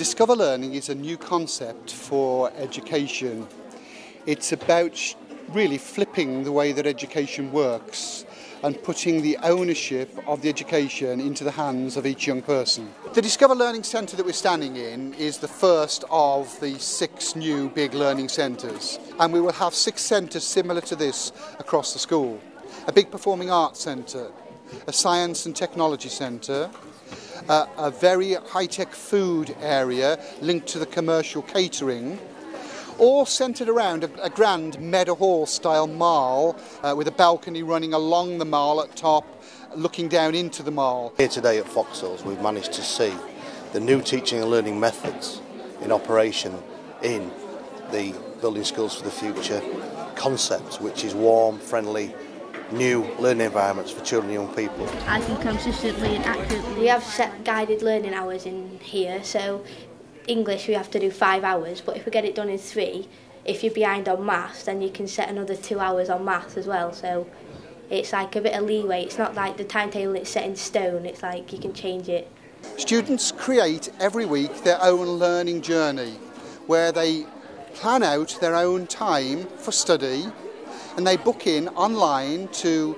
Discover Learning is a new concept for education. It's about really flipping the way that education works and putting the ownership of the education into the hands of each young person. The Discover Learning Centre that we're standing in is the first of the 6 new big learning centres, and we will have 6 centres similar to this across the school. A big performing arts centre, a science and technology centre, a very high-tech food area linked to the commercial catering, all centred around a grand Meadow Hall style mall with a balcony running along the mall at top, looking down into the mall. Here today at Foxhills we've managed to see the new teaching and learning methods in operation in the Building Schools for the Future concept, which is warm, friendly, new learning environments for children and young people. I can consistently and accurately. We have set guided learning hours in here, so English we have to do 5 hours, but if we get it done in 3, if you're behind on maths, then you can set another 2 hours on maths as well, so it's like a bit of leeway. It's not like the timetable is set in stone, it's like you can change it. Students create every week their own learning journey where they plan out their own time for study, and they book in online to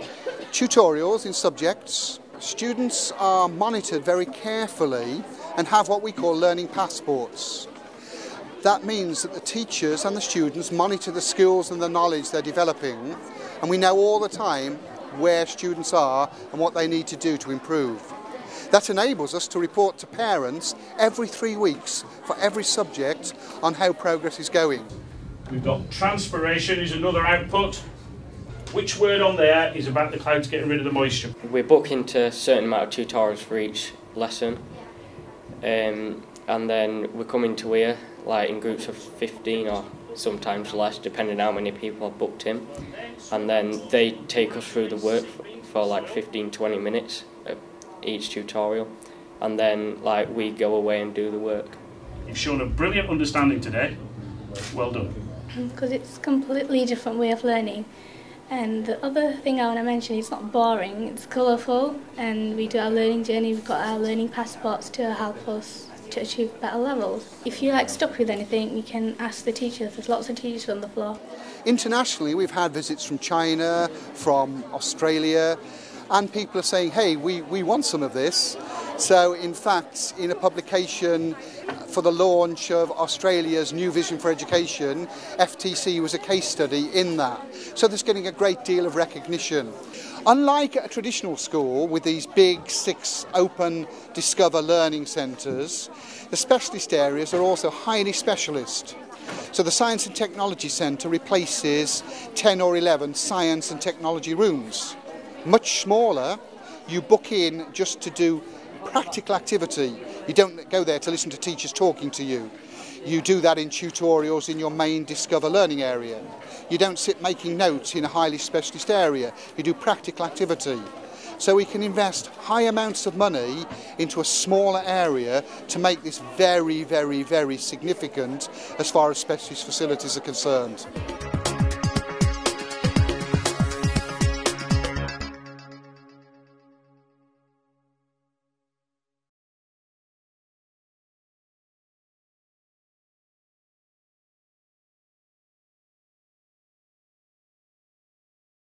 tutorials in subjects. Students are monitored very carefully and have what we call learning passports. That means that the teachers and the students monitor the skills and the knowledge they're developing, and we know all the time where students are and what they need to do to improve. That enables us to report to parents every 3 weeks for every subject on how progress is going. We've got Transpiration is another output. Which word on there is about the clouds getting rid of the moisture? We book into a certain amount of tutorials for each lesson, and then we come into here like in groups of 15 or sometimes less, depending on how many people are booked in, and then they take us through the work for like 15-20 minutes of each tutorial, and then like we go away and do the work. You've shown a brilliant understanding today. Well done. Because it's a completely different way of learning. And the other thing I want to mention, it's not boring, it's colourful, and we do our learning journey, we've got our learning passports to help us to achieve better levels. If you're stuck with anything, you can ask the teachers. There's lots of teachers on the floor. Internationally, we've had visits from China, from Australia, and people are saying, hey, we want some of this. So in fact, in a publication for the launch of Australia's new vision for education, FTC was a case study in that. So there's getting a great deal of recognition. Unlike a traditional school with these big 6 open Discover Learning Centres, the specialist areas are also highly specialist. So the Science and Technology Centre replaces 10 or 11 science and technology rooms. Much smaller, you book in just to do practical activity. You don't go there to listen to teachers talking to you. You do that in tutorials in your main Discover Learning area. You don't sit making notes in a highly specialist area. You do practical activity. So we can invest high amounts of money into a smaller area to make this very, very, very significant as far as specialist facilities are concerned.